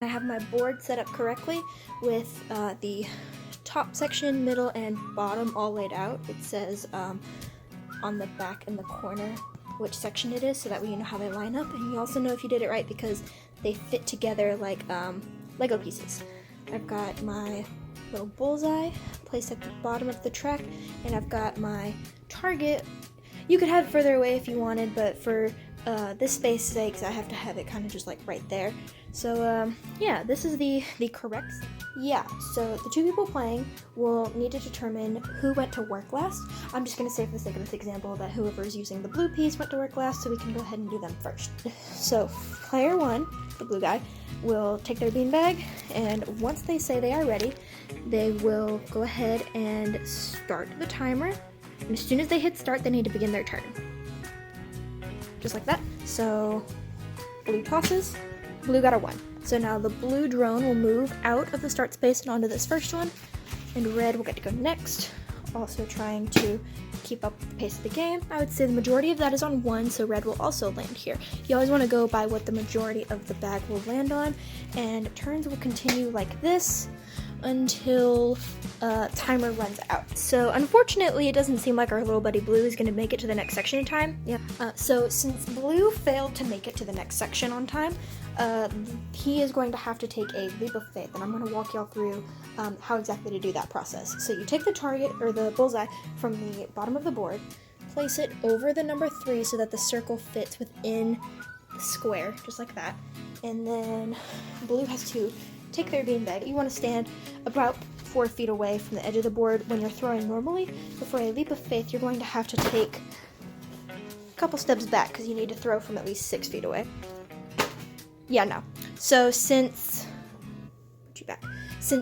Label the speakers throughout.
Speaker 1: I have my board set up correctly with the top section, middle, and bottom all laid out. It says on the back in the corner which section it is, so that way you know how they line up, and you also know if you did it right because they fit together like Lego pieces. I've got my little bullseye placed at the bottom of the track, and I've got my target. You could have it further away if you wanted, but for this space's sake, I have to have it kind of just like right there. So yeah, this is the correct. Yeah, so the two people playing will need to determine who went to work last. I'm just going to say for the sake of this example that whoever is using the blue piece went to work last, so we can go ahead and do them first. So player one, the blue guy, will take their beanbag, and once they say they are ready, they will go ahead and start the timer. And as soon as they hit start, they need to begin their turn. Just like that. So blue tosses, blue got a 1. So now the blue drone will move out of the start space and onto this first one, and red will get to go next, also trying to keep up with the pace of the game. I would say the majority of that is on 1, so red will also land here. You always want to go by what the majority of the bag will land on, and turns will continue like this until timer runs out. So unfortunately, it doesn't seem like our little buddy blue is going to make it to the next section in time. Yeah. So since blue failed to make it to the next section on time, he is going to have to take a leap of faith, and I'm going to walk y'all through how exactly to do that process. So you take the target, or the bullseye, from the bottom of the board, place it over the number 3 so that the circle fits within the square, just like that, and then blue has to take their beanbag. You want to stand about 4 feet away from the edge of the board when you're throwing normally, but for a leap of faith, you're going to have to take a couple steps back because you need to throw from at least 6 feet away. Yeah, no. So since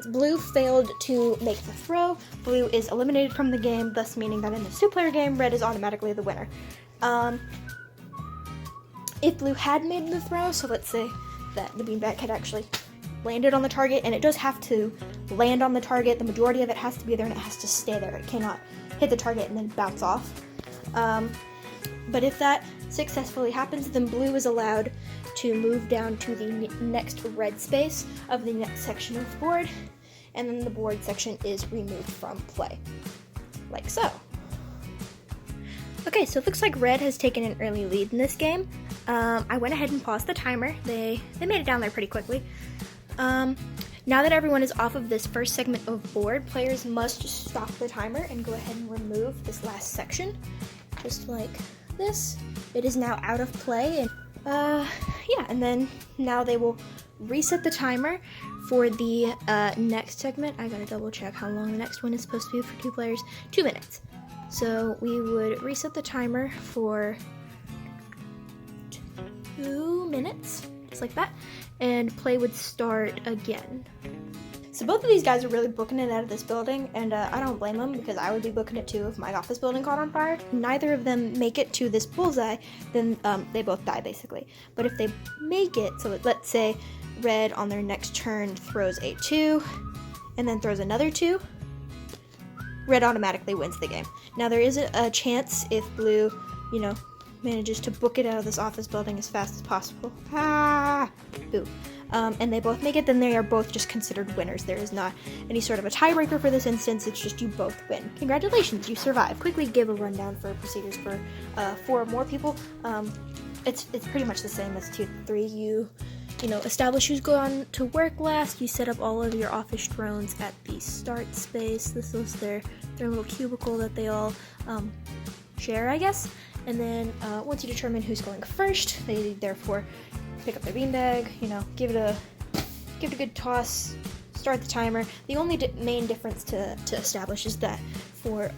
Speaker 1: blue failed to make the throw, blue is eliminated from the game, thus meaning that in this 2-player game, red is automatically the winner. If blue had made the throw, so let's say that the beanbag had actually landed on the target, and it does have to land on the target, the majority of it has to be there and it has to stay there. It cannot hit the target and then bounce off. But if that successfully happens, then blue is allowed to move down to the next red space of the next section of the board, and then the board section is removed from play, like so. Okay, so it looks like red has taken an early lead in this game. I went ahead and paused the timer. They made it down there pretty quickly. Now that everyone is off of this first segment of board, players must stop the timer and go ahead and remove this last section, just like this. It is now out of play, and yeah, and then now they will reset the timer for the next segment. I gotta double check how long the next one is supposed to be for 2 players. 2 minutes. So we would reset the timer for 2 minutes, just like that, and play would start again. So both of these guys are really booking it out of this building, and I don't blame them because I would be booking it too if my office building caught on fire. Neither of them make it to this bullseye, then they both die basically. But if they make it, so let's say red on their next turn throws a 2 and then throws another 2, red automatically wins the game. Now there is a chance if blue, manages to book it out of this office building as fast as possible. Boo. And they both make it, then they are both just considered winners. There is not any sort of a tiebreaker for this instance, it's just you both win. Congratulations, you survived. Quickly give a rundown for procedures for 4 or more people. It's pretty much the same as 2, 3. You establish who's going to work last, you set up all of your office drones at the start space. This is their little cubicle that they all share, I guess. And then once you determine who's going first, they therefore pick up their beanbag, give it a good toss, start the timer. The only main difference to establish is that for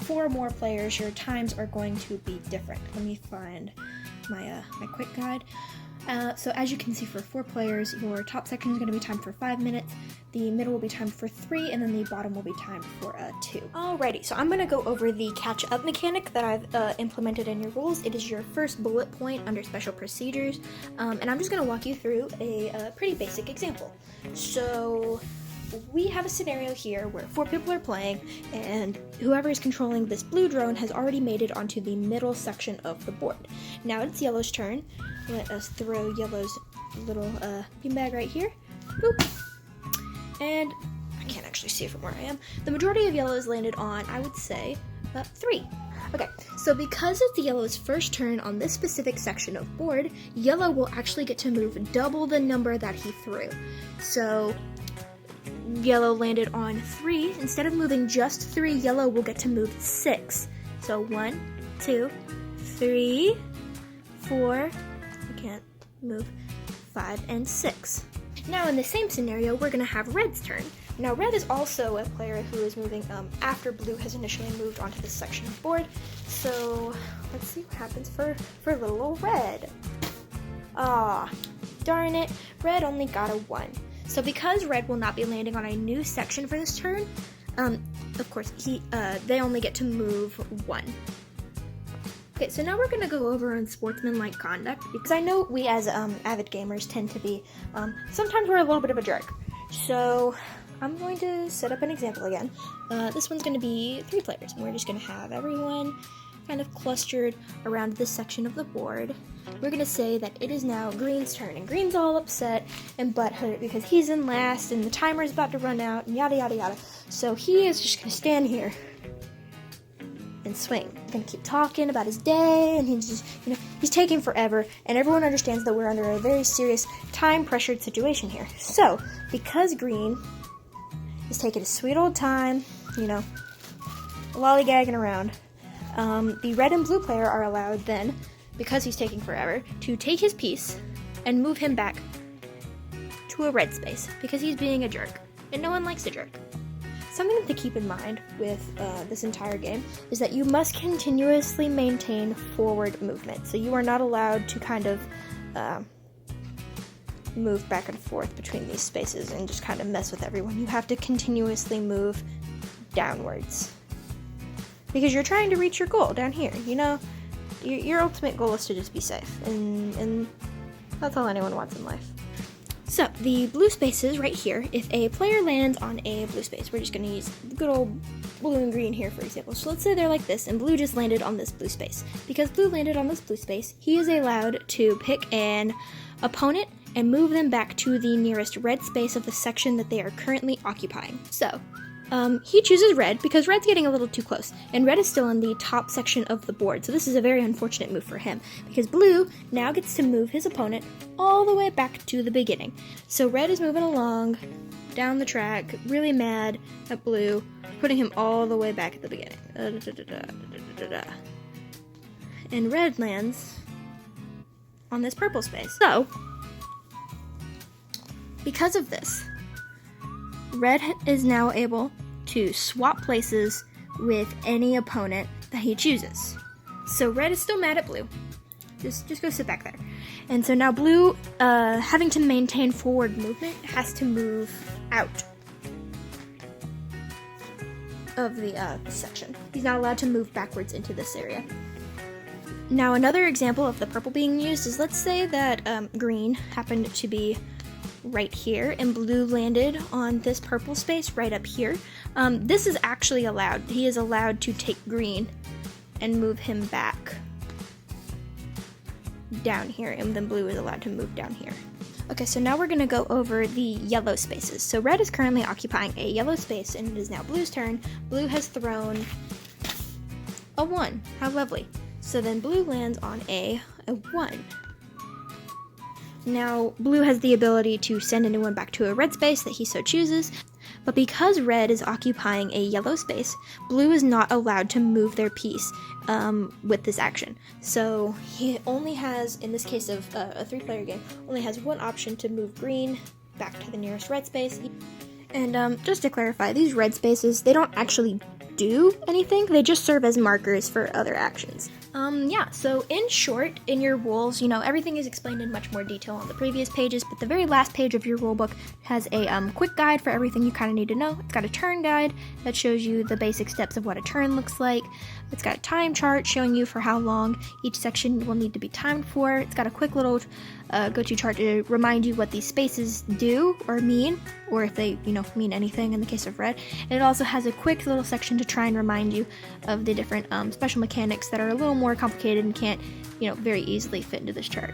Speaker 1: 4 or more players, your times are going to be different. Let me find my quick guide. So as you can see, for 4 players, your top section is going to be timed for 5 minutes, the middle will be timed for 3, and then the bottom will be timed for 2. Alrighty, so I'm going to go over the catch-up mechanic that I've implemented in your rules. It is your first bullet point under special procedures, and I'm just going to walk you through a pretty basic example. So we have a scenario here where 4 people are playing, and whoever is controlling this blue drone has already made it onto the middle section of the board. Now it's yellow's turn. let us throw yellow's little beanbag right here. Boop. And I can't actually see it from where I am. The majority of yellow's landed on, I would say, 3. Okay, so because it's the yellow's first turn on this specific section of board, yellow will actually get to move double the number that he threw. So yellow landed on 3. Instead of moving just 3, yellow will get to move 6. So 1, 2, 3, 4, I can't move, 5, and 6. Now in the same scenario, we're going to have red's turn. Now red is also a player who is moving after blue has initially moved onto this section of board. So let's see what happens for little old red. Ah, darn it, red only got a 1. So because red will not be landing on a new section for this turn, of course they only get to move 1. Okay, so now we're going to go over unsportsmanlike conduct, because I know we as avid gamers tend to be, sometimes we're a little bit of a jerk. So I'm going to set up an example again. This one's going to be 3 players, and we're just going to have everyone kind of clustered around this section of the board. We're going to say that it is now green's turn, and green's all upset and butthurt because he's in last and the timer is about to run out and yada yada yada. So he is just going to stand here and swing. He's gonna keep talking about his day, and he's just, he's taking forever, and everyone understands that we're under a very serious time-pressured situation here. So, because green is taking a sweet old time, lollygagging around, the red and blue player are allowed then, because he's taking forever, to take his piece and move him back to a red space, because he's being a jerk, and no one likes a jerk. Something to keep in mind with this entire game is that you must continuously maintain forward movement. So you are not allowed to kind of move back and forth between these spaces and just kind of mess with everyone. You have to continuously move downwards, because you're trying to reach your goal down here. Your ultimate goal is to just be safe, and that's all anyone wants in life. So, the blue spaces right here, if a player lands on a blue space, we're just going to use good old blue and green here, for example. So let's say they're like this, and blue just landed on this blue space. Because blue landed on this blue space, he is allowed to pick an opponent and move them back to the nearest red space of the section that they are currently occupying. So, he chooses red because red's getting a little too close, and red is still in the top section of the board, so this is a very unfortunate move for him, because blue now gets to move his opponent all the way back to the beginning. So red is moving along down the track, really mad at blue, putting him all the way back at the beginning. And red lands on this purple space. So, because of this, red is now able to swap places with any opponent that he chooses. So red is still mad at blue. Just go sit back there. And so now blue, having to maintain forward movement, has to move out of the section. He's not allowed to move backwards into this area. Now another example of the purple being used is, let's say that green happened to be right here, and blue landed on this purple space right up here. This is actually allowed. He is allowed to take green and move him back down here, and then blue is allowed to move down here. Okay, so now we're going to go over the yellow spaces. So red is currently occupying a yellow space, and it is now blue's turn. Blue has thrown a 1. How lovely. So then blue lands on a 1. Now, blue has the ability to send anyone back to a red space that he so chooses, but because red is occupying a yellow space, blue is not allowed to move their piece with this action. So he only has, in this case of a 3-player game, only has one option to move green back to the nearest red space. And just to clarify, these red spaces, they don't actually do anything, they just serve as markers for other actions. Yeah, so in short, in your rules, everything is explained in much more detail on the previous pages, but the very last page of your rulebook has a quick guide for everything you kind of need to know. It's got a turn guide that shows you the basic steps of what a turn looks like. It's got a time chart showing you for how long each section will need to be timed for. It's got a quick little go-to chart to remind you what these spaces do or mean, or if they, mean anything in the case of red. And it also has a quick little section to try and remind you of the different special mechanics that are a little more complicated and can't, very easily fit into this chart.